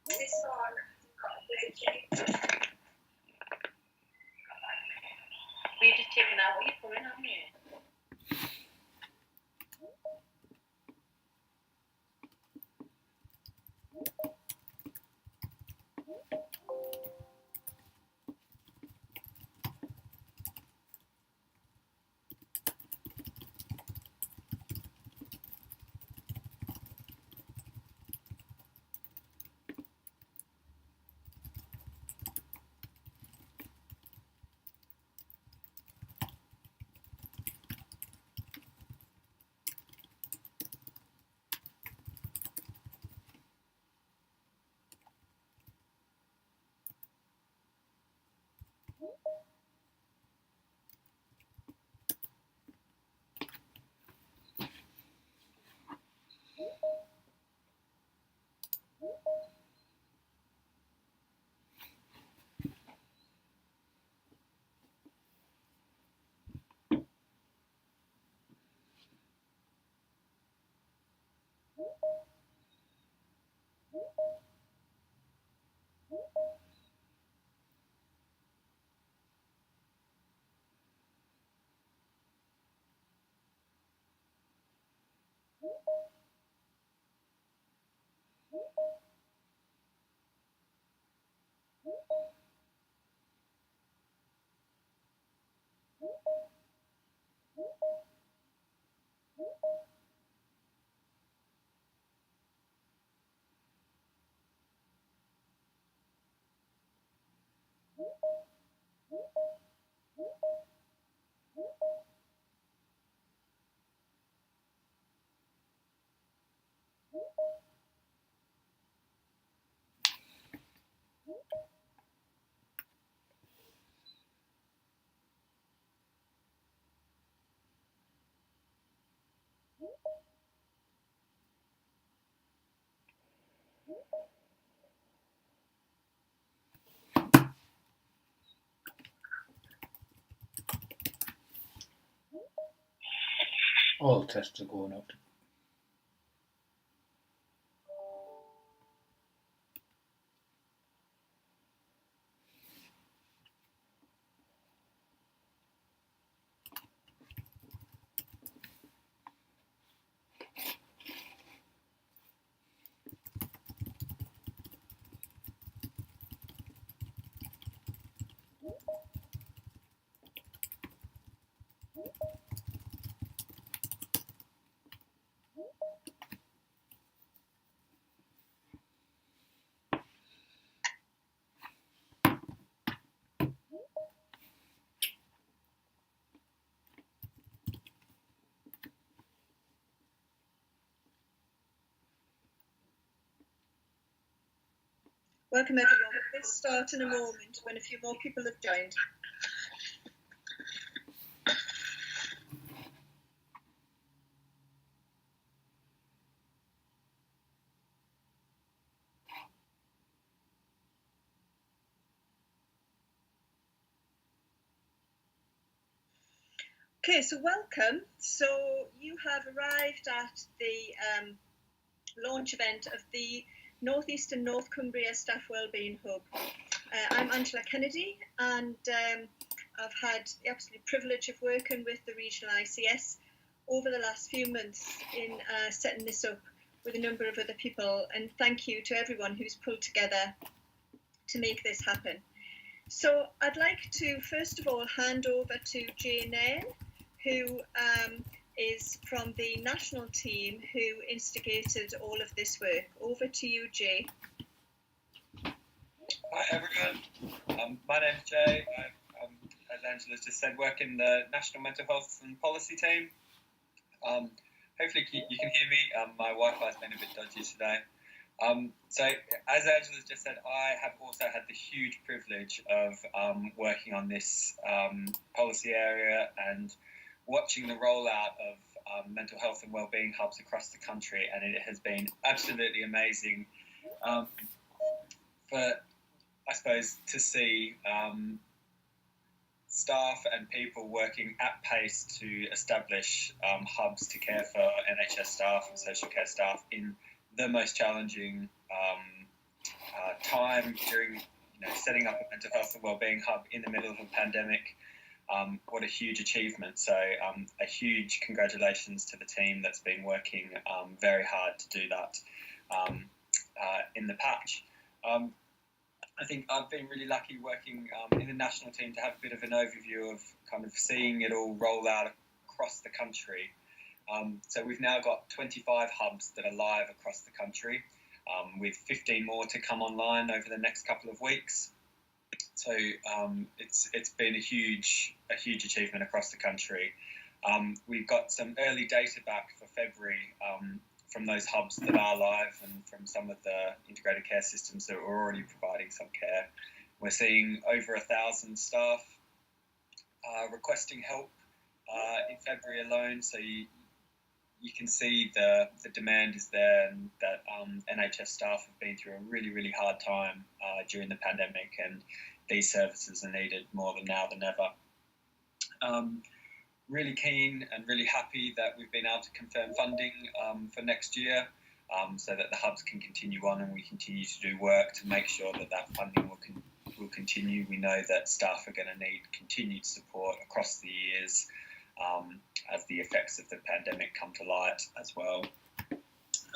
We've just taken out what you're pouring, haven't you? All tests are going out. Welcome everyone. We'll start in a moment when a few more people have joined. Okay, so welcome. So you have arrived at the launch event of the North East and North Cumbria Staff Wellbeing Hub. I'm Angela Kennedy, and I've had the absolute privilege of working with the regional ICS over the last few months in setting this up with a number of other people, and thank you to everyone who's pulled together to make this happen. So I'd like to first of all hand over to Jane Nairn, who is from the national team who instigated all of this work. Over to you, Jay. Hi everyone, my name's Jay. I'm, as Angela's just said, work in the National Mental Health and Policy team. Hopefully you can hear me. My Wi-Fi's been a bit dodgy today. So as Angela's just said, I have also had the huge privilege of working on this policy area and watching the rollout of mental health and wellbeing hubs across the country, and it has been absolutely amazing for, I suppose, to see staff and people working at pace to establish hubs to care for NHS staff and social care staff in the most challenging time during setting up a mental health and wellbeing hub in the middle of a pandemic. What a huge achievement. So a huge congratulations to the team that's been working very hard to do that in the patch. I think I've been really lucky working in the national team to have a bit of an overview of kind of seeing it all roll out across the country. So we've now got 25 hubs that are live across the country, with 15 more to come online over the next couple of weeks. So it's been a huge achievement across the country. We've got some early data back for February from those hubs that are live and from some of the integrated care systems that are already providing some care. We're seeing over 1,000 staff requesting help in February alone. So you can see the demand is there, and that NHS staff have been through a really hard time during the pandemic, and these services are needed more than now than ever. Really keen and really happy that we've been able to confirm funding for next year, so that the hubs can continue on and we continue to do work to make sure that funding will continue. We know that staff are going to need continued support across the years as the effects of the pandemic come to light as well.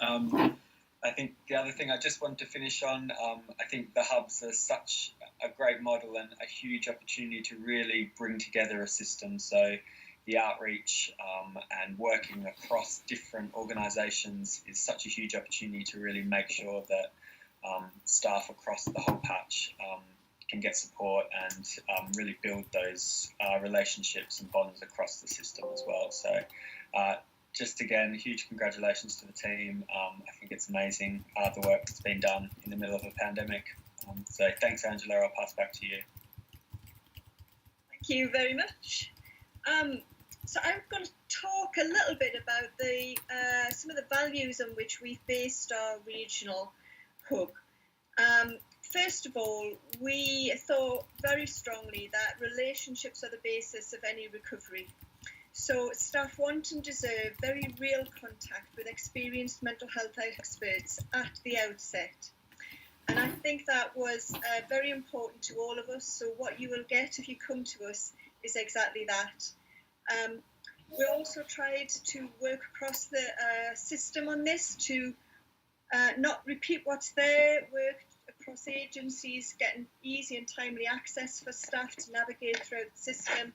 I think the other thing I just wanted to finish on, I think the hubs are such a great model and a huge opportunity to really bring together a system. So the outreach and working across different organisations is such a huge opportunity to really make sure that staff across the whole patch can get support and really build those relationships and bonds across the system as well. So just again, huge congratulations to the team. I think it's amazing the work that's been done in the middle of a pandemic. So thanks, Angela. I'll pass back to you. Thank you very much. So I'm going to talk a little bit about the some of the values on which we've based our regional hub. First of all, we thought very strongly that relationships are the basis of any recovery. So staff want and deserve very real contact with experienced mental health experts at the outset. And I think that was very important to all of us. So what you will get if you come to us is exactly that. We also tried to work across the system on this to not repeat what's there, work across agencies, getting easy and timely access for staff to navigate throughout the system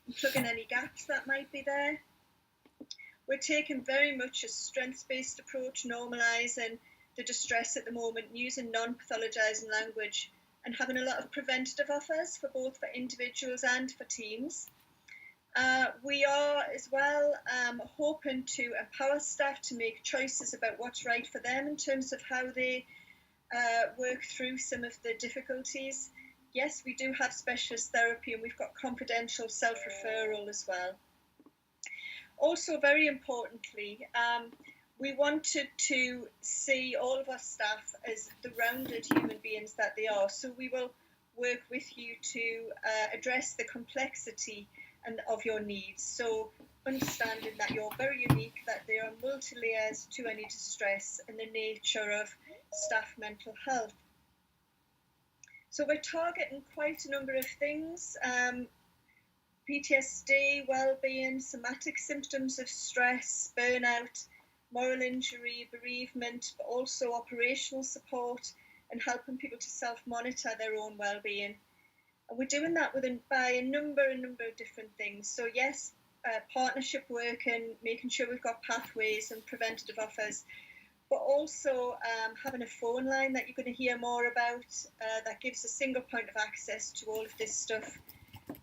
and plug in any gaps that might be there. We're taking very much a strengths-based approach, normalising the distress at the moment, using non-pathologising language and having a lot of preventative offers for both for individuals and for teams. We are as well hoping to empower staff to make choices about what's right for them in terms of how they work through some of the difficulties. Yes, we do have specialist therapy and we've got confidential self-referral as well. Also, very importantly, we wanted to see all of our staff as the rounded human beings that they are. So we will work with you to address the complexity of your needs. So understanding that you're very unique, that there are multi-layers to any distress and the nature of staff mental health. So we're targeting quite a number of things. PTSD, well-being, somatic symptoms of stress, burnout, moral injury, bereavement, but also operational support and helping people to self-monitor their own well-being. And we're doing that by a number of different things. So yes, partnership work and making sure we've got pathways and preventative offers, but also having a phone line that you're going to hear more about that gives a single point of access to all of this stuff.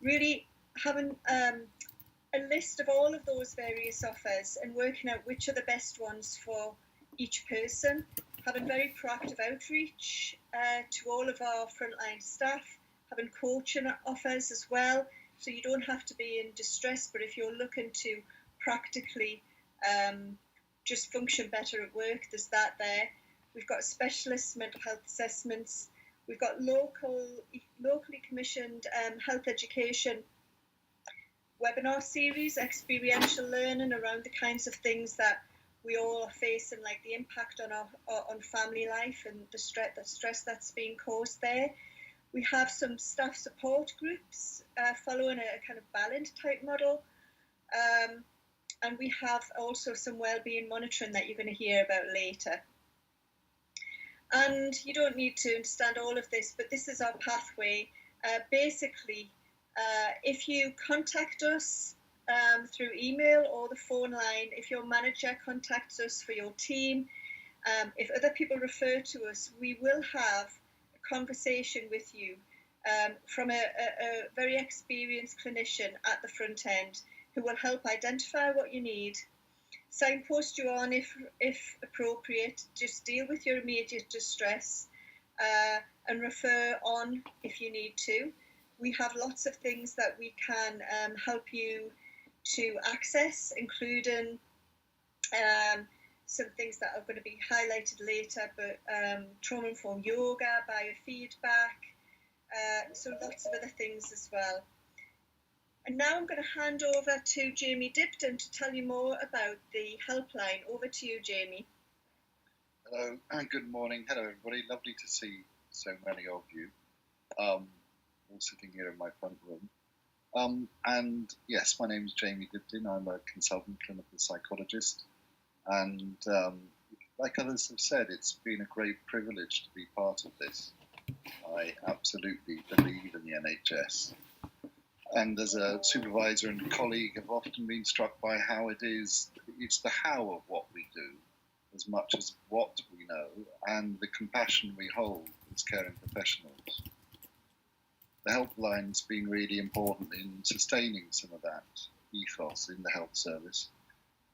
Really having a list of all of those various offers and working out which are the best ones for each person. Having very proactive outreach to all of our frontline staff. Having coaching offers as well, so you don't have to be in distress, but if you're looking to practically just function better at work, there's that there. We've got specialist mental health assessments. We've got locally commissioned health education webinar series, experiential learning around the kinds of things that we all are facing, like the impact on our on family life and the stress that's being caused there. We have some staff support groups following a kind of balanced type model. And we have also some wellbeing monitoring that you're going to hear about later. And you don't need to understand all of this, but this is our pathway. Basically, if you contact us through email or the phone line, if your manager contacts us for your team, if other people refer to us, we will have a conversation with you from a very experienced clinician at the front end, who will help identify what you need, signpost you on if appropriate, just deal with your immediate distress, and refer on if you need to. We have lots of things that we can help you to access, including some things that are going to be highlighted later, but trauma-informed yoga, biofeedback, so lots of other things as well. And now I'm going to hand over to Jamie Dipton to tell you more about the helpline. Over to you, Jamie. Hello, good morning. Hello, everybody. Lovely to see so many of you, all sitting here in my front room. And yes, my name is Jamie Dipton. I'm a consultant clinical psychologist. And like others have said, it's been a great privilege to be part of this. I absolutely believe in the NHS. And as a supervisor and colleague, I've often been struck by how it's the how of what we do, as much as what we know, and the compassion we hold as caring professionals. The helpline's been really important in sustaining some of that ethos in the health service,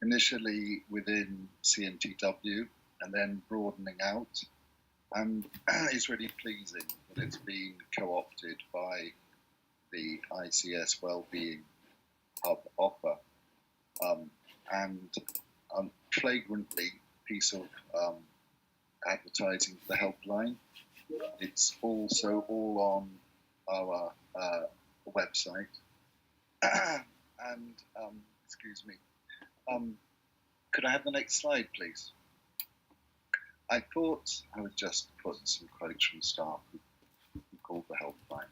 initially within CNTW and then broadening out. And it's really pleasing that it's been co-opted by the ICS Well-Being Offer, and flagrantly piece of advertising for the helpline. It's also all on our website. And excuse me, could I have the next slide, please? I thought I would just put some quotes from staff who called the helpline.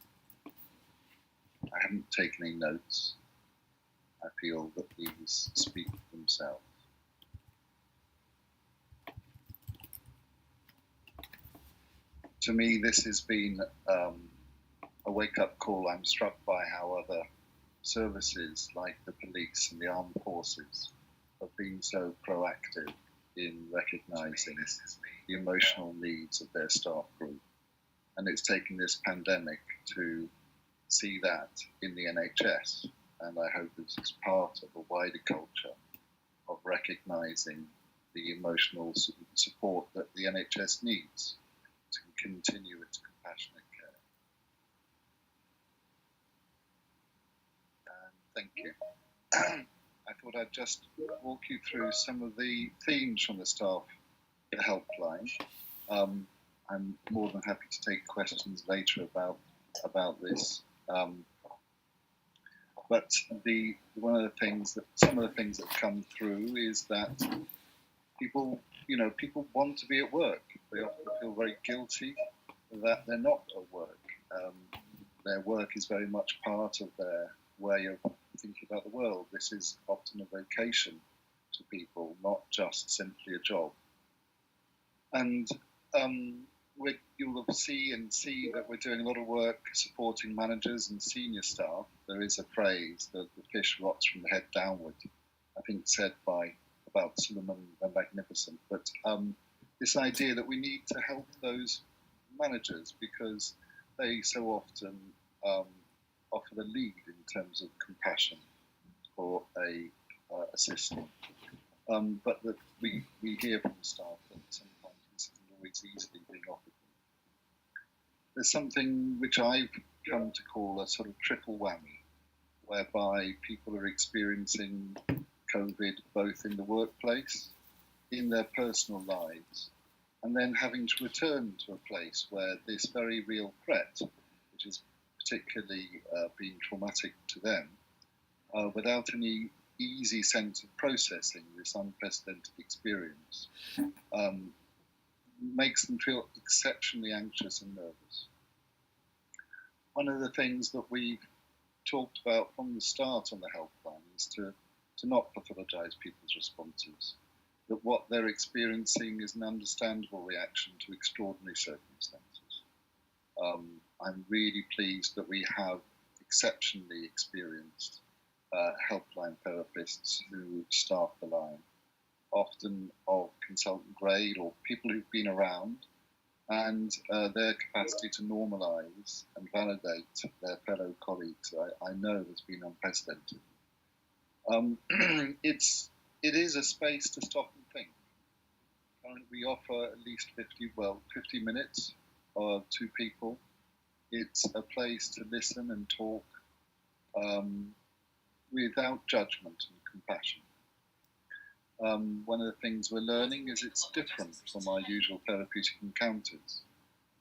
I haven't taken any notes. I feel that these speak for themselves. To me, this has been a wake-up call. I'm struck by how other services like the police and the armed forces have been so proactive in recognising the emotional needs of their staff group. And it's taken this pandemic to see that in the NHS, and I hope this is part of a wider culture of recognising the emotional support that the NHS needs to continue its compassionate care. And thank you. I thought I'd just walk you through some of the themes from the staff the helpline. I'm more than happy to take questions later about this. But some of the things that come through is that people want to be at work. They often feel very guilty that they're not at work. Their work is very much part of their way of thinking about the world. This is often a vocation to people, not just simply a job. And you'll see that we're doing a lot of work supporting managers and senior staff. There is a phrase that the fish rots from the head downward, I think said about Solomon the Magnificent. But this idea that we need to help those managers because they so often offer the lead in terms of compassion for a system. But that we hear from the staff that sometimes this isn't always easily being offered. There's something which I've come to call a sort of triple whammy, whereby people are experiencing COVID both in the workplace, in their personal lives, and then having to return to a place where this very real threat, which is particularly being traumatic to them, without any easy sense of processing this unprecedented experience makes them feel exceptionally anxious and nervous. One of the things that we've talked about from the start on the helpline is to not pathologise people's responses, that what they're experiencing is an understandable reaction to extraordinary circumstances. I'm really pleased that we have exceptionally experienced helpline therapists who staff the line, often of consultant grade or people who've been around, and their capacity to normalise and validate their fellow colleagues, I know has been unprecedented. It is a space to stop and think. Currently, we offer at least 50 minutes to people. It's a place to listen and talk without judgment and compassion. One of the things we're learning is it's different from our usual therapeutic encounters.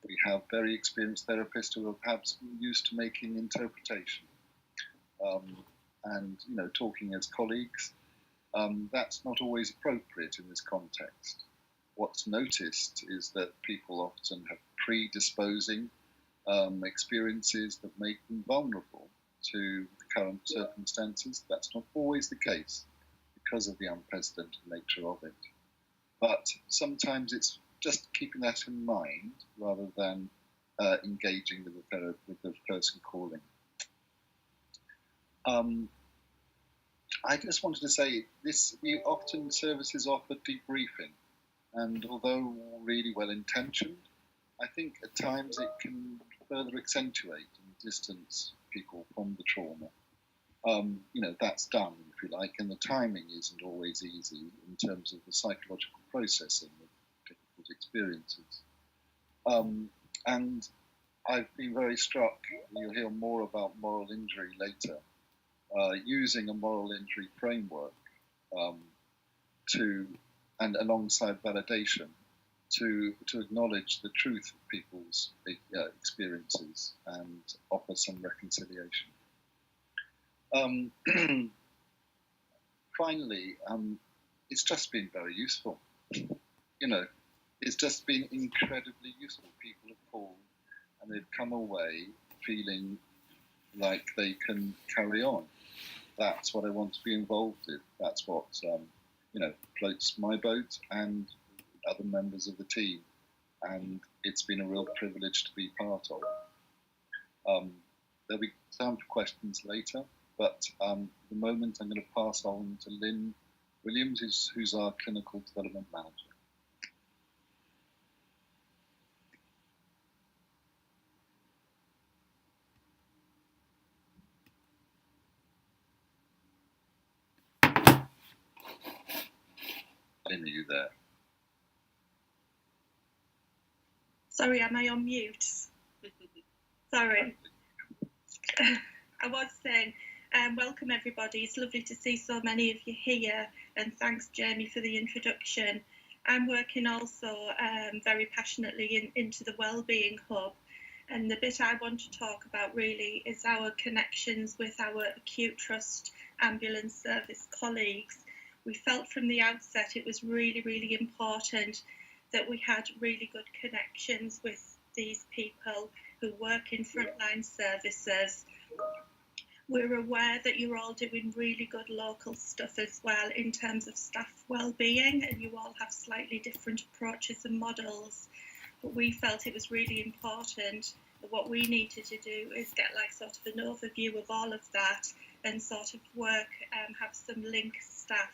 We have very experienced therapists who are perhaps used to making interpretation and talking as colleagues. That's not always appropriate in this context. What's noticed is that people often have predisposing experiences that make them vulnerable to the current circumstances. That's not always the case because of the unprecedented nature of it. But sometimes it's just keeping that in mind rather than engaging with the person calling. I just wanted to say we often services offer debriefing, and although really well intentioned, I think at times it can further accentuate and distance people from the trauma. That's done, if you like, and the timing isn't always easy in terms of the psychological processing of difficult experiences. And I've been very struck, and you'll hear more about moral injury later, using a moral injury framework and alongside validation to acknowledge the truth of people's experiences and offer some reconciliation. Finally, it's just been very useful. It's just been incredibly useful. People have called and they've come away feeling like they can carry on. That's what I want to be involved in. That's what floats my boat and other members of the team, and it's been a real privilege to be part of. There'll be time for questions later, but at the moment I'm going to pass on to Lynn Williams, who's our clinical development manager. Lynn, are you there? Sorry, am I on mute? Sorry. I was saying, welcome everybody. It's lovely to see so many of you here, and thanks Jamie for the introduction. I'm working also very passionately into the Wellbeing Hub, and the bit I want to talk about really is our connections with our acute trust ambulance service colleagues. We felt from the outset it was really, really important that we had really good connections with these people who work in frontline services. We're aware that you're all doing really good local stuff as well in terms of staff well-being, and you all have slightly different approaches and models. But we felt it was really important that what we needed to do is get sort of an overview of all of that and sort of work, have some link staff.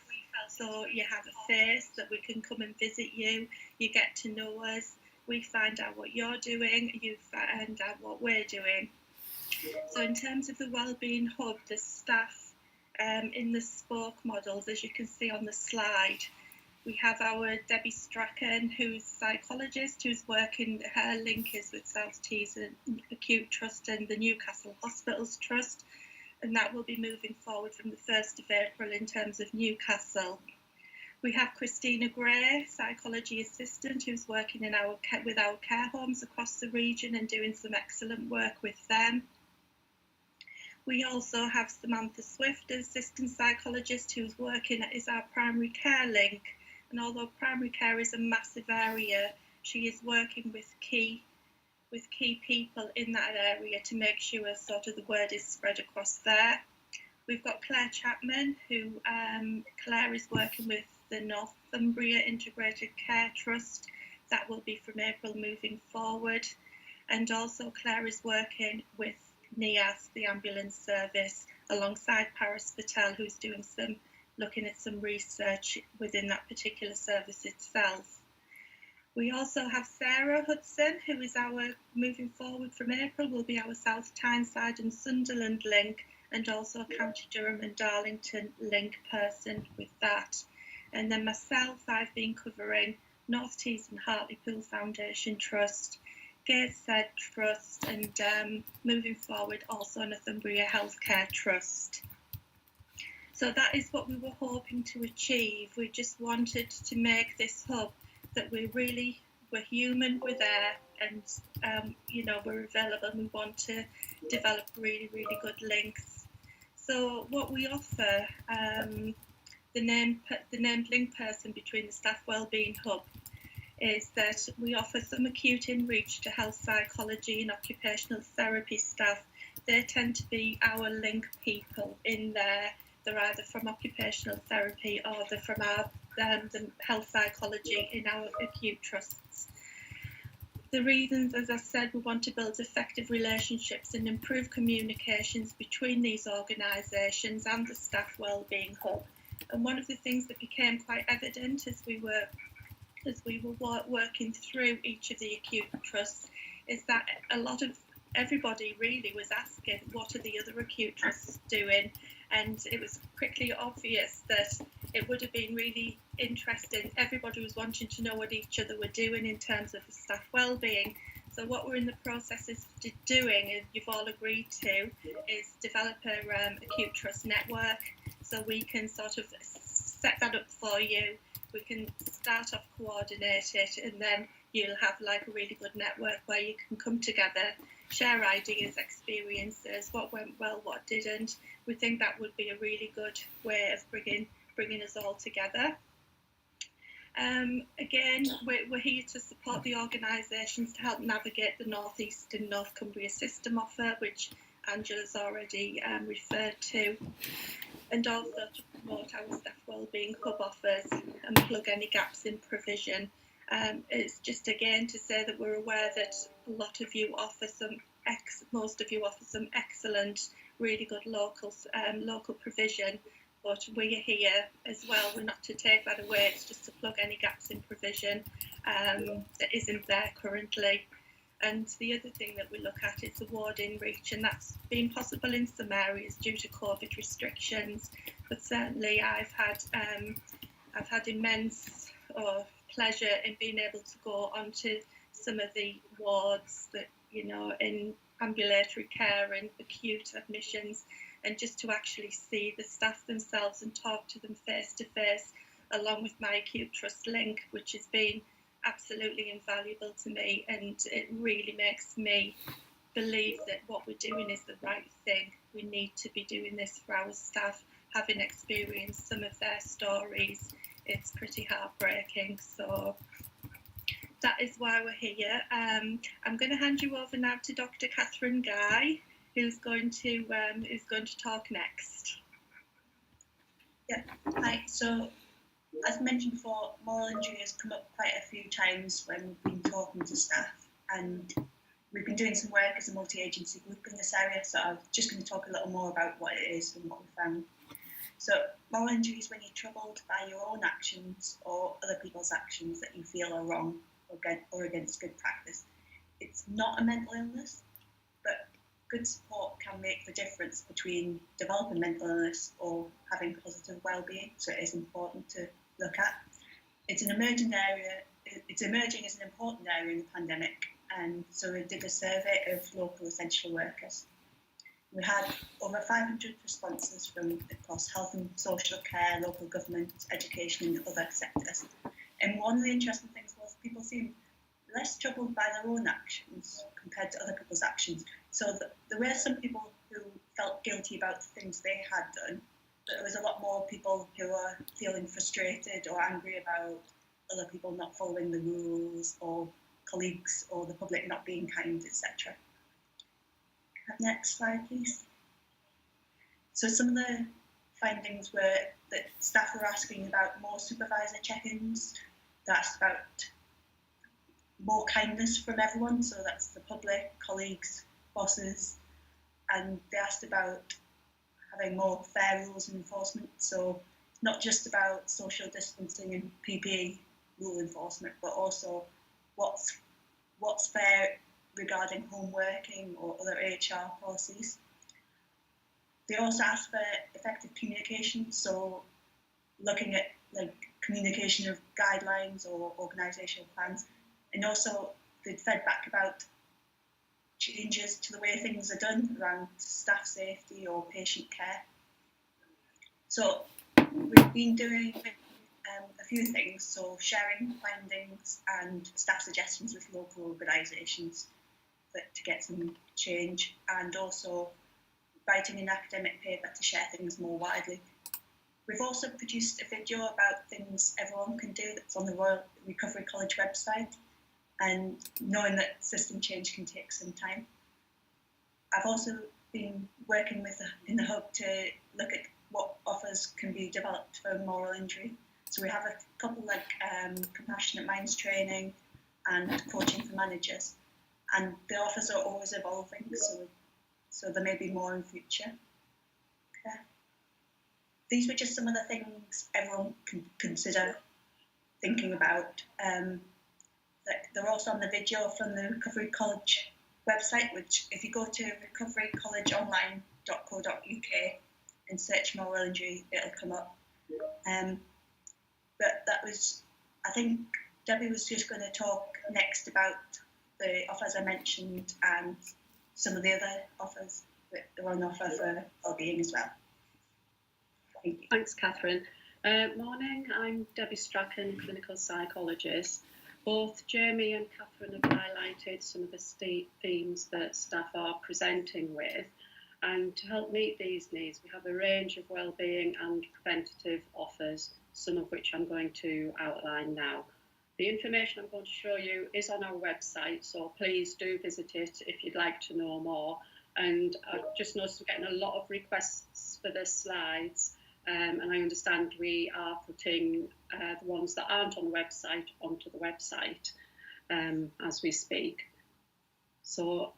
So you have a face that we can come and visit you, you get to know us, we find out what you're doing, you find out what we're doing. So in terms of the Wellbeing Hub, the staff in the spoke models, as you can see on the slide, we have our Debbie Strachan, who's a psychologist, who's working, her link is with South Tees and Acute Trust and the Newcastle Hospitals Trust, and that will be moving forward from the 1st of April in terms of Newcastle. We have Christina Gray, psychology assistant, who's working with our care homes across the region and doing some excellent work with them. We also have Samantha Swift, an assistant psychologist who's working as our primary care link. And although primary care is a massive area, she is working with key people in that area to make sure sort of the word is spread across there. We've got Claire Chapman, who Claire is working with the North Cumbria Integrated Care Trust. That will be from April moving forward. And also Claire is working with NIAS, the ambulance service, alongside Paris Patel, who's looking at some research within that particular service itself. We also have Sarah Hudson, who is moving forward from April, will be our South Tyneside and Sunderland link, and also County Durham and Darlington link person with that. And then myself, I've been covering North Tees and Hartlepool Foundation Trust, Gateshead Trust, and moving forward also Northumbria Healthcare Trust. So that is what we were hoping to achieve. We just wanted to make this hub that we're human, we're there, and we're available. And we want to develop really, really good links. So what we offer, the named link person between the Staff Wellbeing Hub, is that we offer some acute inreach to health psychology and occupational therapy staff. They tend to be our link people in there. They're either from occupational therapy or they're from the health psychology in our acute trusts. The reasons, as I said, we want to build effective relationships and improve communications between these organisations and the Staff Wellbeing Hub. And one of the things that became quite evident as we were working through each of the acute trusts is that everybody really was asking, what are the other acute trusts doing? And it was quickly obvious that it would have been really interesting. Everybody was wanting to know what each other were doing in terms of staff wellbeing. So what we're in the process of doing, and you've all agreed to, is develop a acute trust network, so we can sort of set that up for you. We can start off, coordinate it, and then you'll have like a really good network where you can come together, share ideas, experiences, what went well, what didn't. We think that would be a really good way of bringing us all together. Again, we're here to support the organisations to help navigate the North East and North Cumbria system offer, which Angela's already referred to, and also to promote our Staff Wellbeing Hub offers and plug any gaps in provision. It's just again to say that we're aware that most of you offer some excellent, really good local provision, but we're here as well. We're not to take that away. It's just to plug any gaps in provision that isn't there currently. And the other thing that we look at is the ward in reach, and that's been possible in some areas due to COVID restrictions. But certainly, I've had immense pleasure in being able to go onto some of the wards that in ambulatory care and acute admissions, and just to actually see the staff themselves and talk to them face to face, along with my acute trust link, which has been absolutely invaluable to me, and it really makes me believe that what we're doing is the right thing. We need to be doing this for our staff, having experienced some of their stories. It's pretty heartbreaking, so that is why we're here. I'm going to hand you over now to Dr. Catherine Guy, who's going to talk next. Yeah, hi. So, as mentioned before, moral injury has come up quite a few times when we've been talking to staff, and we've been doing some work as a multi-agency group in this area, so I'm just going to talk a little more about what it is and what we found. So, moral injury is when you're troubled by your own actions or other people's actions that you feel are wrong or against good practice. It's not a mental illness, but good support can make the difference between developing mental illness or having positive well-being, so it is important to look at. It's an emerging area. It's emerging as an important area in the pandemic, and so we did a survey of local essential workers. We had over 500 responses from across health and social care, local government, education and other sectors. And one of the interesting things was people seemed less troubled by their own actions compared to other people's actions. So there were some people who felt guilty about the things they had done, but there was a lot more people who were feeling frustrated or angry about other people not following the rules, or colleagues or the public not being kind, etc. Next slide, please. So some of the findings were that staff were asking about more supervisor check-ins. They asked about more kindness from everyone, so that's the public, colleagues, bosses, and they asked about having more fair rules and enforcement, so not just about social distancing and PPE rule enforcement, but also what's fair regarding home working or other HR policies. They also asked for effective communication, so looking at like communication of guidelines or organisational plans, and also they fed back about changes to the way things are done around staff safety or patient care. So we've been doing a few things, so sharing findings and staff suggestions with local organisations to get some change, and also writing an academic paper to share things more widely. We've also produced a video about things everyone can do that's on the Royal Recovery College website, and knowing that system change can take some time. I've also been working in the hub to look at what offers can be developed for moral injury. So we have a couple like compassionate minds training and coaching for managers, and the offers are always evolving, so there may be more in future. Okay. These were just some of the things everyone can consider thinking about. They're also on the video from the Recovery College website, which if you go to recoverycollegeonline.co.uk and search moral injury, it'll come up. But that was, I think Debbie was just going to talk next about the offers I mentioned and some of the other offers that are on offer for Well-Being as well. Thank you. Thanks, Catherine. Morning, I'm Debbie Strachan, clinical psychologist. Both Jamie and Catherine have highlighted some of the themes that staff are presenting with, and to help meet these needs we have a range of wellbeing and preventative offers, some of which I'm going to outline now. The information I'm going to show you is on our website, so please do visit it if you'd like to know more. And I've just noticed we're getting a lot of requests for the slides, and I understand we are putting the ones that aren't on the website onto the website as we speak. So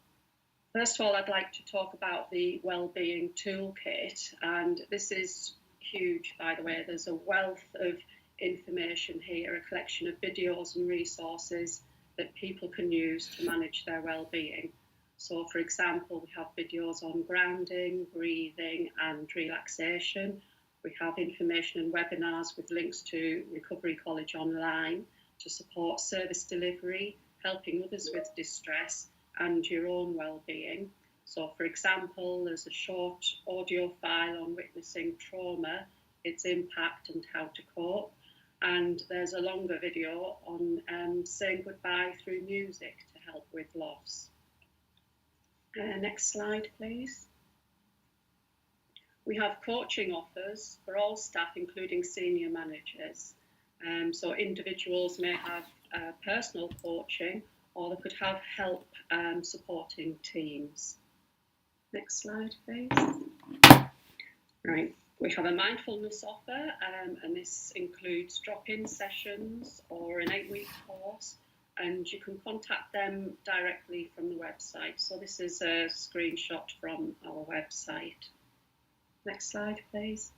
first of all, I'd like to talk about the Wellbeing Toolkit, and this is huge, by the way. There's a wealth of information here, a collection of videos and resources that people can use to manage their well-being. So for example, we have videos on grounding, breathing and relaxation. We have information and webinars with links to Recovery College Online to support service delivery, helping others with distress and your own well-being. So for example, there's a short audio file on witnessing trauma, its impact and how to cope. And there's a longer video on saying goodbye through music to help with loss. Next slide, please. We have coaching offers for all staff, including senior managers. So individuals may have personal coaching, or they could have help supporting teams. Next slide, please. Right. We have a mindfulness offer, and this includes drop-in sessions or an 8-week course, and you can contact them directly from the website. So this is a screenshot from our website. Next slide, please.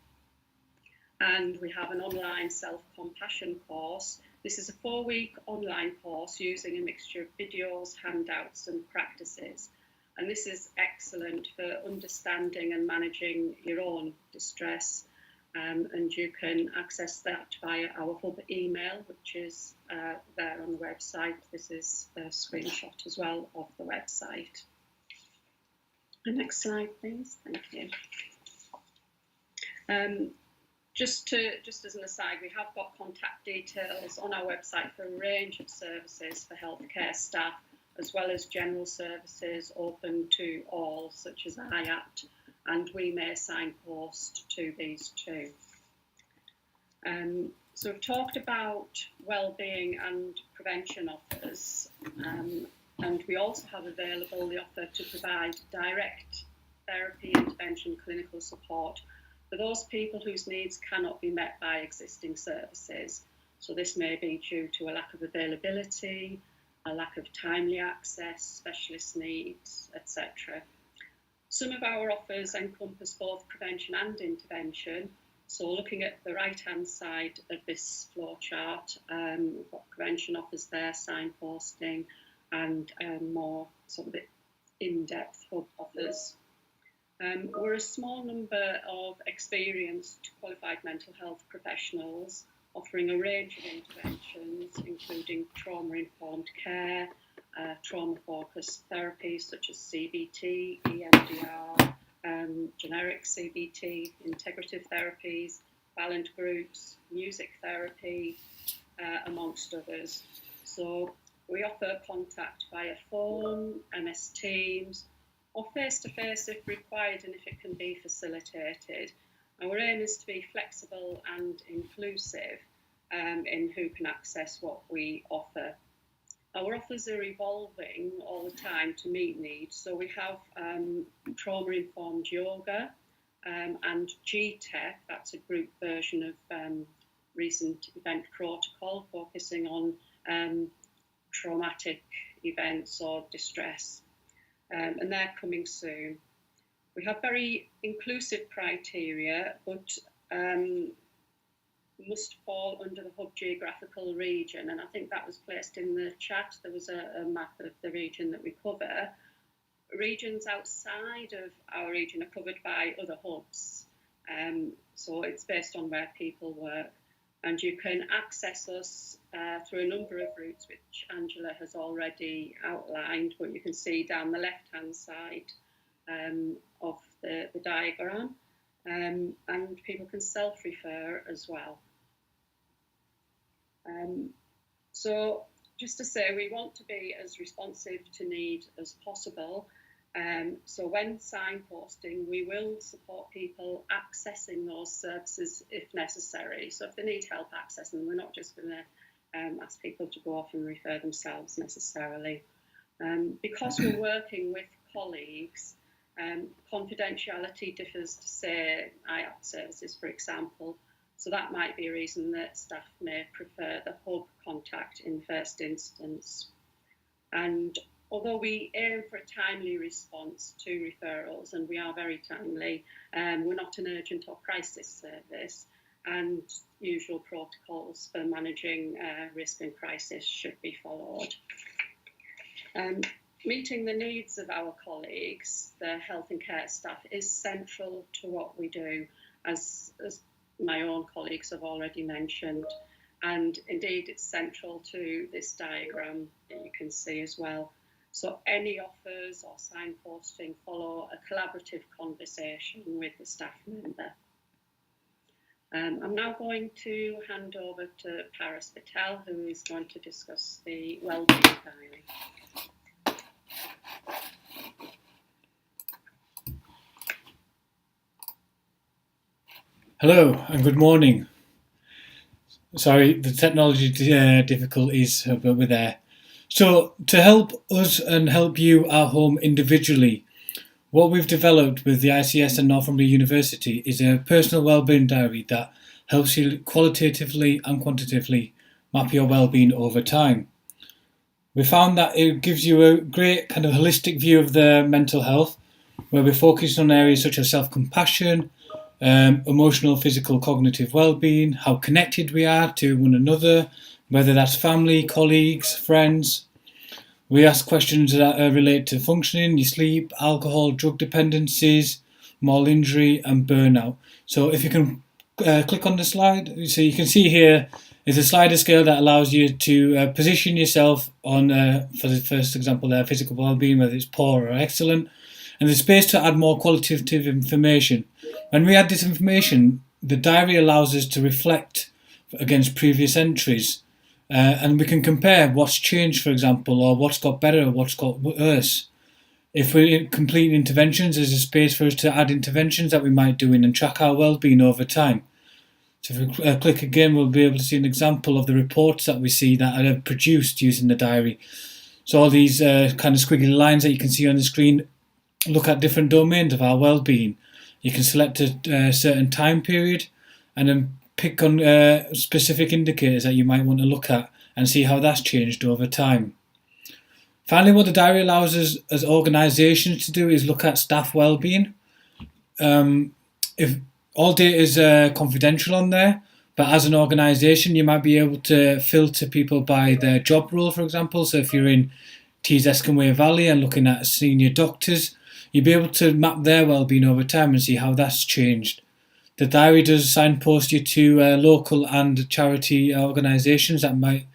And we have an online self-compassion course. This is a 4-week online course using a mixture of videos, handouts and practices. And this is excellent for understanding and managing your own distress. And you can access that via our hub email, which is there on the website. This is a screenshot as well of the website. The next slide, please. Thank you. Just as an aside, we have got contact details on our website for a range of services for healthcare staff, as well as general services open to all, such as IAPT and we may signpost to these too. So we've talked about wellbeing and prevention offers, and we also have available the offer to provide direct therapy, intervention, clinical support for those people whose needs cannot be met by existing services. So this may be due to a lack of availability, a lack of timely access, specialist needs, etc. Some of our offers encompass both prevention and intervention. So looking at the right-hand side of this flow chart, we've got prevention offers there, signposting, and more sort of in-depth hub offers. We're a small number of experienced qualified mental health professionals offering a range of interventions, including trauma-informed care, trauma-focused therapies such as CBT, EMDR, generic CBT, integrative therapies, Ballant groups, music therapy, amongst others. So we offer contact via phone, MS Teams, or face-to-face if required and if it can be facilitated. Our aim is to be flexible and inclusive in who can access what we offer. Our offers are evolving all the time to meet needs. So we have trauma-informed yoga and GTEP, that's a group version of recent event protocol focusing on traumatic events or distress. And they're coming soon. We have very inclusive criteria, but must fall under the hub geographical region, and I think that was placed in the chat. There was a map of the region that we cover. Regions outside of our region are covered by other hubs, so it's based on where people work, and you can access us through a number of routes which Angela has already outlined, but you can see down the left-hand side of the diagram, and people can self-refer as well. So just to say, we want to be as responsive to need as possible. So when signposting, we will support people accessing those services if necessary. So if they need help accessing them, we're not just going to ask people to go off and refer themselves necessarily. Because we're working with colleagues, confidentiality differs to, say, IAP services, for example. So that might be a reason that staff may prefer the hub contact in first instance. And although we aim for a timely response to referrals, and we are very timely, we're not an urgent or crisis service, and usual protocols for managing risk and crisis should be followed. Meeting the needs of our colleagues, the health and care staff, is central to what we do, as my own colleagues have already mentioned. And indeed, it's central to this diagram that you can see as well. So any offers or signposting follow a collaborative conversation with the staff member. I'm now going to hand over to Paras Patel, who is going to discuss the Wellbeing Diary. Hello and good morning. Sorry, the technology difficulties, but we're there. So to help us and help you at home individually, what we've developed with the ICS and Northumbria University is a personal wellbeing diary that helps you qualitatively and quantitatively map your wellbeing over time. We found that it gives you a great kind of holistic view of the mental health, where we're focused on areas such as self-compassion, emotional, physical, cognitive well-being, how connected we are to one another, whether that's family, colleagues, friends. We ask questions that relate to functioning, your sleep, alcohol, drug dependencies, moral injury and burnout. So if you can click on the slide, so you can see here is a slider scale that allows you to position yourself on, for the first example there, physical well-being, whether it's poor or excellent, and there's space to add more qualitative information. When we add this information, the diary allows us to reflect against previous entries, and we can compare what's changed, for example, or what's got better or what's got worse. If we're completing interventions, there's a space for us to add interventions that we might do in and track our well-being over time. So if we click again, we'll be able to see an example of the reports that we see that are produced using the diary. So all these kind of squiggly lines that you can see on the screen look at different domains of our well-being. You can select a certain time period and then pick on specific indicators that you might want to look at and see how that's changed over time. Finally, what the diary allows us as organisations to do is look at staff well-being. If all data is confidential on there, but as an organisation, you might be able to filter people by their job role, for example. So if you're in Tees Esconway Valley and looking at senior doctors, you'll be able to map their well-being over time and see how that's changed. The diary does signpost you to local and charity organisations that might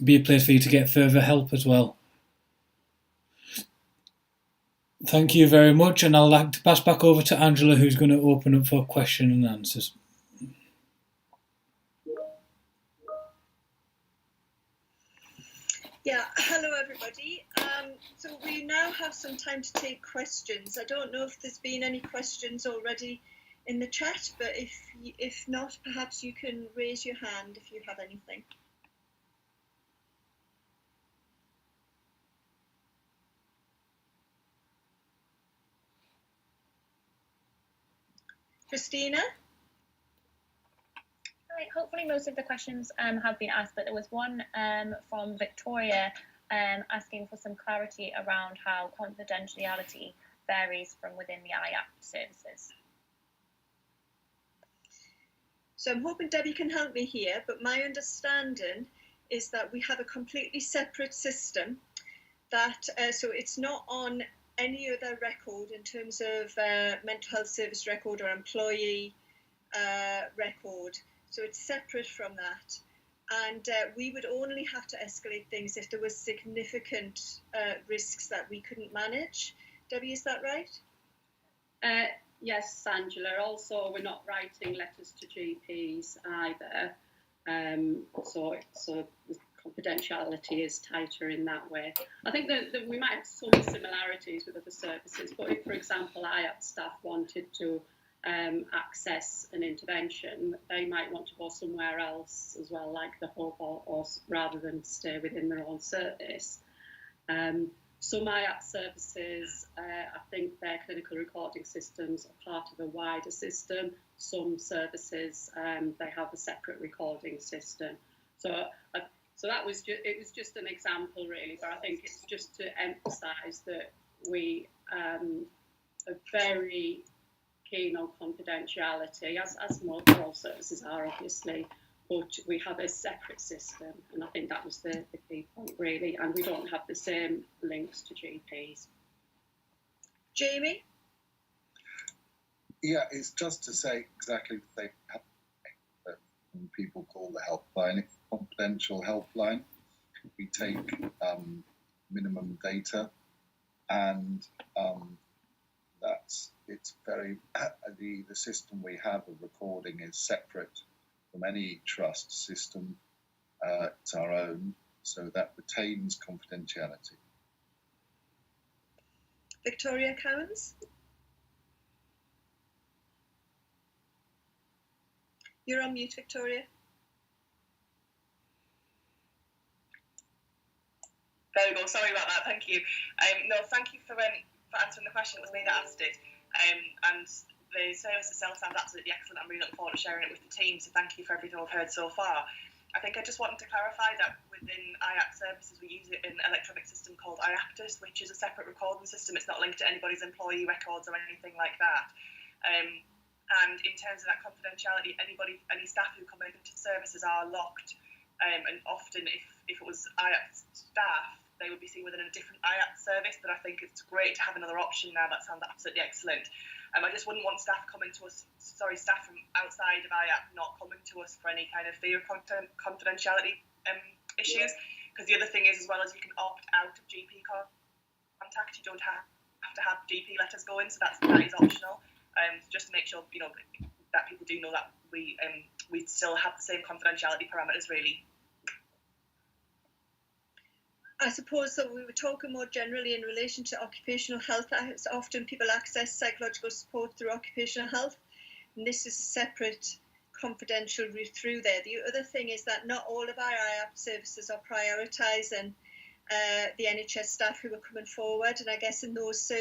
be a place for you to get further help as well. Thank you very much, and I'll like to pass back over to Angela, who's going to open up for question and answers. Yeah, hello everybody. So we now have some time to take questions. I don't know if there's been any questions already in the chat, but if not, perhaps you can raise your hand if you have anything. Christina? Right, hopefully most of the questions have been asked, but there was one from Victoria asking for some clarity around how confidentiality varies from within the IAP services. So I'm hoping Debbie can help me here, but my understanding is that we have a completely separate system that, so it's not on any other record in terms of mental health service record or employee record. So it's separate from that. And we would only have to escalate things if there was significant risks that we couldn't manage. Debbie, is that right? Yes, Angela. Also, we're not writing letters to GPs either. So the confidentiality is tighter in that way. I think that we might have some similarities with other services, but if, for example, IAP staff wanted to access an intervention, they might want to go somewhere else as well, like the hub, or rather than stay within their own service. Some IAP services, I think their clinical recording systems are part of a wider system. Some services, they have a separate recording system. So that was it was just an example, really, but I think it's just to emphasise that we are very keen on confidentiality, as most all services are, obviously, but we have a separate system, and I think that was the key point, really, and we don't have the same links to GPs. Jamie? Yeah, it's just to say exactly the same that when people call the helpline, it's a confidential helpline. We take minimum data, and it's very, the system we have of recording is separate from any trust system. It's our own, so that retains confidentiality. Victoria Cowens? You're on mute, Victoria. There we go. Sorry about that. Thank you. No, thank you for answering the question. It was me that asked it. And the service itself sounds absolutely excellent. I'm really looking forward to sharing it with the team. So thank you for everything I've heard so far. I think I just wanted to clarify that within IAP services, we use an electronic system called IAPTUS, which is a separate recording system. It's not linked to anybody's employee records or anything like that. And in terms of that confidentiality, any staff who come into services are locked. And often, if it was IAP staff, they would be seen within a different IAP service. But I think it's great to have another option now. That sounds absolutely excellent. I just wouldn't want staff from outside of IAP not coming to us for any kind of fear of confidentiality issues. Because the other thing is, as well as you can opt out of GP contact, you don't have to have GP letters going, so that is optional. Just to make sure that people do know that we still have the same confidentiality parameters, really. I suppose that we were talking more generally in relation to occupational health. Often people access psychological support through occupational health, and this is a separate confidential route through there. The other thing is that not all of our IAP services are prioritising the NHS staff who are coming forward, and I guess in those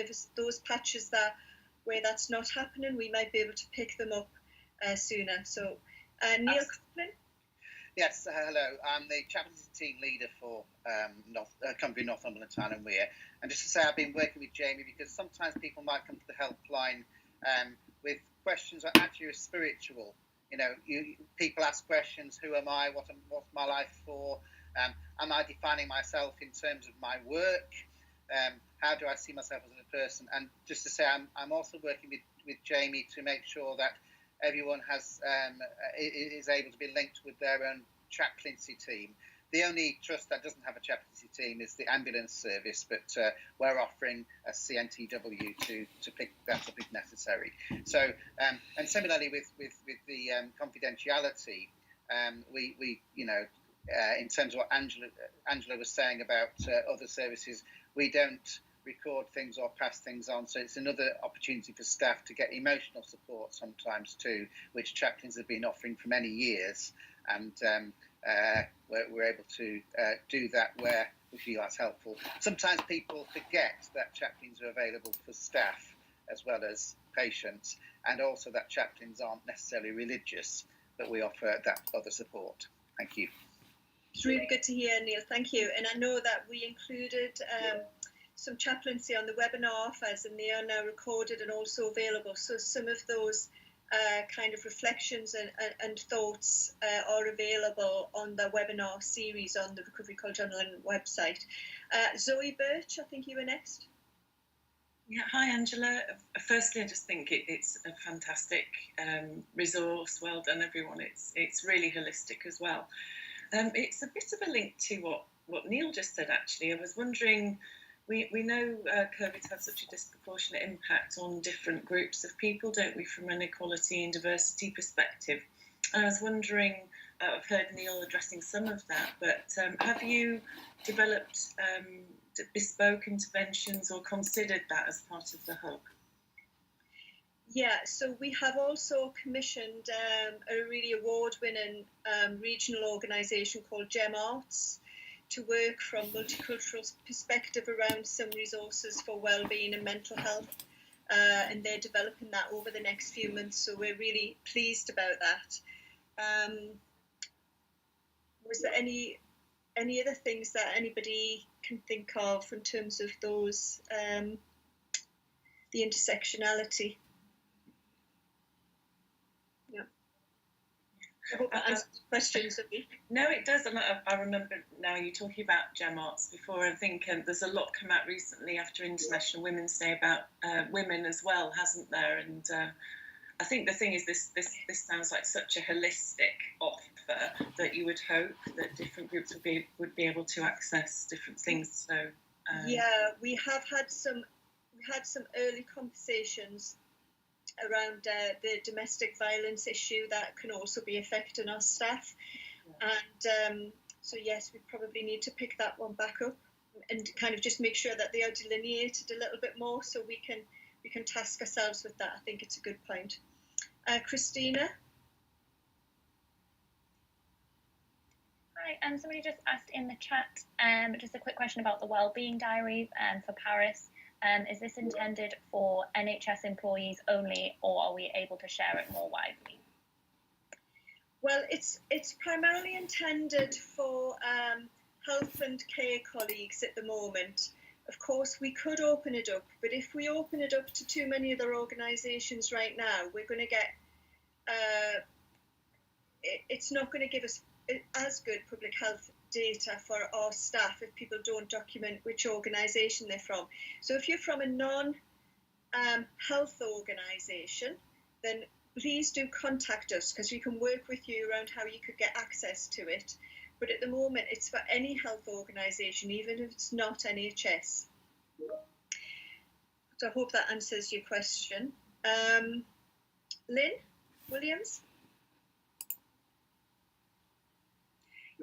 patches where that's not happening, we might be able to pick them up sooner. So, Neil Coughlin? Yes, hello. I'm the chaplaincy team leader for Cumbria, Northumberland, Tyne and Wear. And just to say, I've been working with Jamie because sometimes people might come to the helpline with questions that actually are spiritual. You know, people ask questions: who am I? What's my life for? Am I defining myself in terms of my work? How do I see myself as a person? And just to say, I'm also working with Jamie to make sure that everyone is able to be linked with their own chaplaincy team. The only trust that doesn't have a chaplaincy team is the ambulance service, but we're offering a CNTW to pick that up if necessary. So, and similarly with the confidentiality, we in terms of what Angela was saying about other services, we don't record things or pass things on, so it's another opportunity for staff to get emotional support sometimes too, which chaplains have been offering for many years, and we're able to do that where we feel that's helpful. Sometimes people forget that chaplains are available for staff as well as patients, and also that chaplains aren't necessarily religious, but we offer that other support. Thank you. It's really good to hear, Neil. Thank you. And I know that we included some chaplaincy on the webinar offers, and they are now recorded and also available. So some of those kind of reflections and thoughts are available on the webinar series on the Recovery Culture Online website. Zoe Birch, I think you were next. Yeah, hi Angela. Firstly, I just think it's a fantastic resource. Well done, everyone. It's really holistic as well. It's a bit of a link to what Neil just said, actually. I was wondering, we know COVID's had such a disproportionate impact on different groups of people, don't we, from an equality and diversity perspective. I was wondering, I've heard Neil addressing some of that, but have you developed bespoke interventions or considered that as part of the hub? Yeah, so we have also commissioned a really award-winning regional organisation called Gem Arts to work from multicultural perspective around some resources for well-being and mental health, and they're developing that over the next few months, so we're really pleased about that. Was there any other things that anybody can think of in terms of those, the intersectionality? I hope that answers questions. No, it does. And I remember now you talking about Gem Arts before. I think there's a lot come out recently after International Women's Day about women as well, hasn't there? And I think the thing is, this sounds like such a holistic offer that you would hope that different groups would be able to access different things. So yeah, we had some early conversations around the domestic violence issue that can also be affecting our staff, and so yes, we probably need to pick that one back up and kind of just make sure that they are delineated a little bit more, so we can task ourselves with that. I think it's a good point. Christina. Hi, somebody just asked in the chat just a quick question about the Well-Being Diary for Paris. Is this intended for NHS employees only, or are we able to share it more widely? Well, it's primarily intended for health and care colleagues at the moment. Of course, we could open it up, but if we open it up to too many other organisations right now, we're going to get, it's not going to give us as good public health data for our staff if people don't document which organisation they're from. So if you're from a non-health organisation, then please do contact us, because we can work with you around how you could get access to it. But at the moment, it's for any health organisation, even if it's not NHS. So I hope that answers your question. Lynn Williams?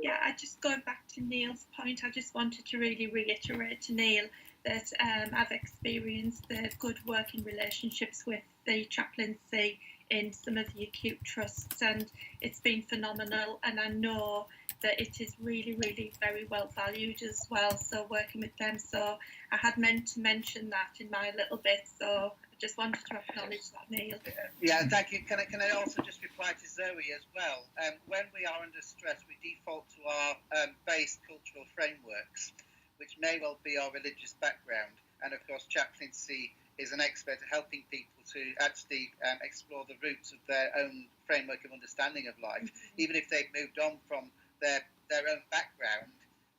Yeah, just going back to Neil's point, I just wanted to really reiterate to Neil that I've experienced the good working relationships with the chaplaincy in some of the acute trusts, and it's been phenomenal, and I know that it is really, really very well valued as well, so working with them. So I had meant to mention that in my little bit, so I just wanted to acknowledge that, Neil. Yeah, thank you. Can I also just reply to Zoe as well? When we are under stress, we default to our base cultural frameworks, which may well be our religious background. And of course, chaplaincy is an expert at helping people to actually explore the roots of their own framework of understanding of life, even if they've moved on from their own background,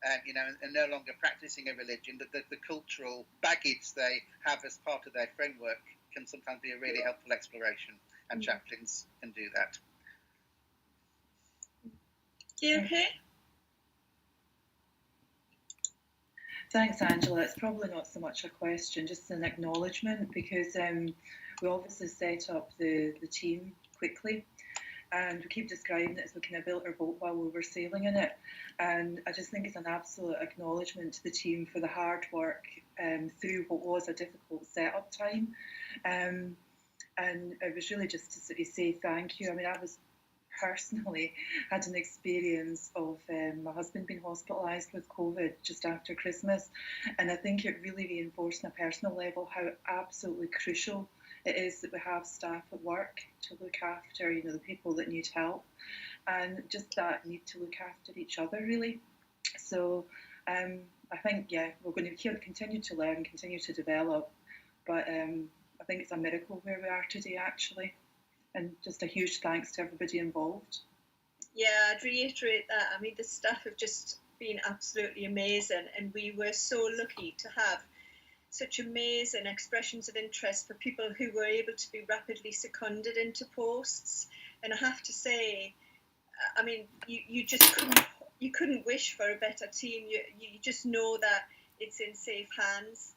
and no longer practicing a religion. The cultural baggage they have as part of their framework can sometimes be a really helpful exploration, and chaplains can do that. You okay? Thanks, Angela. It's probably not so much a question, just an acknowledgement, because we obviously set up the team quickly, and we keep describing it as we kind of built our boat while we were sailing in it. And I just think it's an absolute acknowledgement to the team for the hard work through what was a difficult setup time. And it was really just to sort of say thank you. I mean, I was personally had an experience of my husband being hospitalised with COVID just after Christmas, and I think it really reinforced on a personal level how absolutely crucial it is that we have staff at work to look after, the people that need help, and just that need to look after each other, really. So I think, we're going to continue to learn, continue to develop, but I think it's a miracle where we are today, actually. And just a huge thanks to everybody involved. Yeah, I'd reiterate that. I mean, the staff have just been absolutely amazing, and we were so lucky to have such amazing expressions of interest for people who were able to be rapidly seconded into posts. And I have to say, I mean, you just couldn't wish for a better team. You just know that it's in safe hands.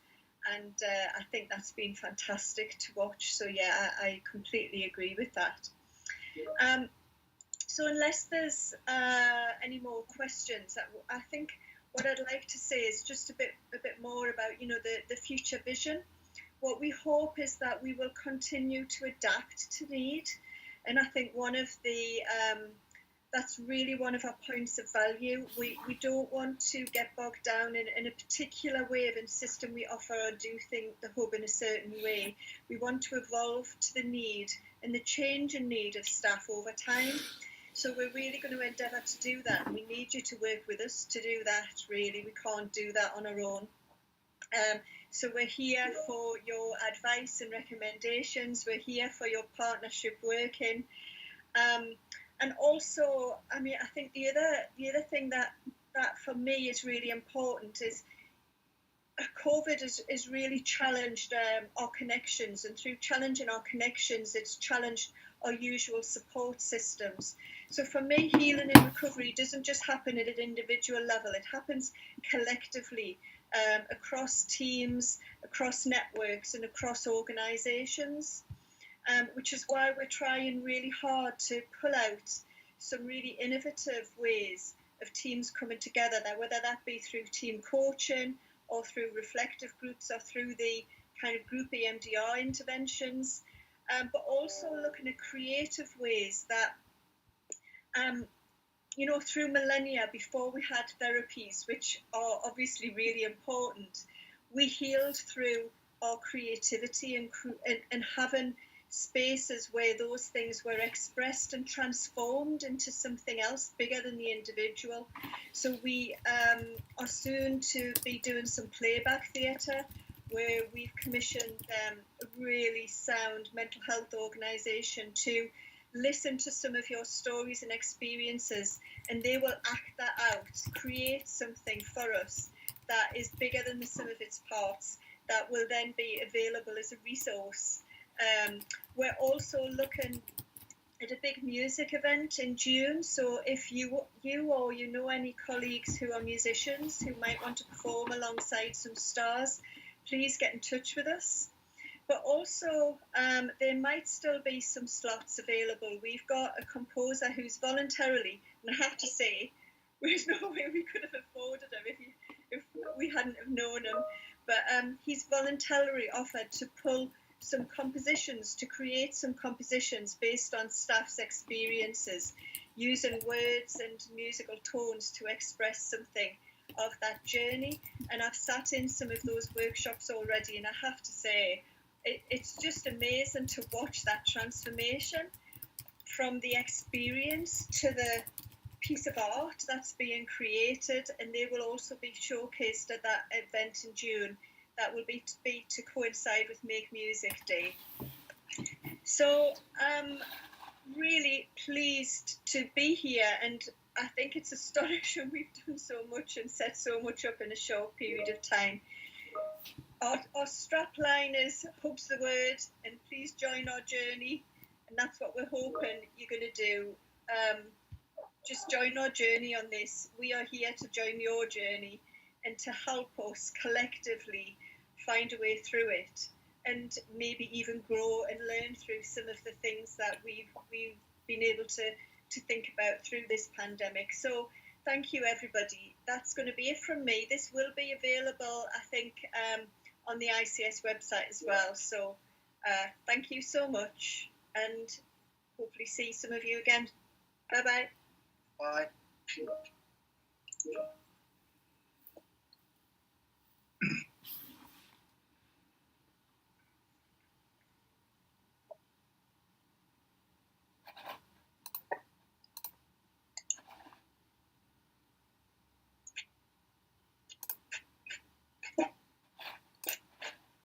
And I think that's been fantastic to watch. So, yeah, I completely agree with that. So unless there's any more questions, I think what I'd like to say is just a bit more about, the future vision. What we hope is that we will continue to adapt to need. And I think that's really one of our points of value. We don't want to get bogged down in a particular way of system we offer or do the hub in a certain way. We want to evolve to the need and the change in need of staff over time. So we're really going to endeavour to do that. We need you to work with us to do that, really. We can't do that on our own. So we're here for your advice and recommendations. We're here for your partnership working. And also, I mean, I think the other thing that for me is really important is COVID has really challenged our connections, and through challenging our connections, it's challenged our usual support systems. So for me, healing and recovery doesn't just happen at an individual level, it happens collectively across teams, across networks and across organisations. Which is why we're trying really hard to pull out some really innovative ways of teams coming together, whether that be through team coaching or through reflective groups or through the kind of group EMDR interventions, but also looking at creative ways that, through millennia, before we had therapies, which are obviously really important, we healed through our creativity and having spaces where those things were expressed and transformed into something else bigger than the individual. So we are soon to be doing some playback theatre, where we've commissioned a really sound mental health organisation to listen to some of your stories and experiences, and they will act that out, create something for us that is bigger than the sum of its parts, that will then be available as a resource. We're also looking at a big music event in June, so if you or you know any colleagues who are musicians who might want to perform alongside some stars, please get in touch with us. But also there might still be some slots available. We've got a composer who's voluntarily, and I have to say, there's no way we could have afforded him if we hadn't have known him. But he's voluntarily offered to pull some compositions, to create some compositions based on staff's experiences, using words and musical tones to express something of that journey. And I've sat in some of those workshops already, and I have to say, it's just amazing to watch that transformation from the experience to the piece of art that's being created. And they will also be showcased at that event in June. That will be to coincide with Make Music Day. So I'm really pleased to be here, and I think it's astonishing we've done so much and set so much up in a short period of time. Our strapline is "Hub's the word," and please join our journey, and that's what we're hoping you're going to do. Just join our journey on this. We are here to join your journey and to help us collectively find a way through it, and maybe even grow and learn through some of the things that we've been able to think about through this pandemic. So thank you, everybody. That's going to be it from me. This will be available, I think, on the ICS website as well. So thank you so much, and hopefully see some of you again. Bye-bye. Bye.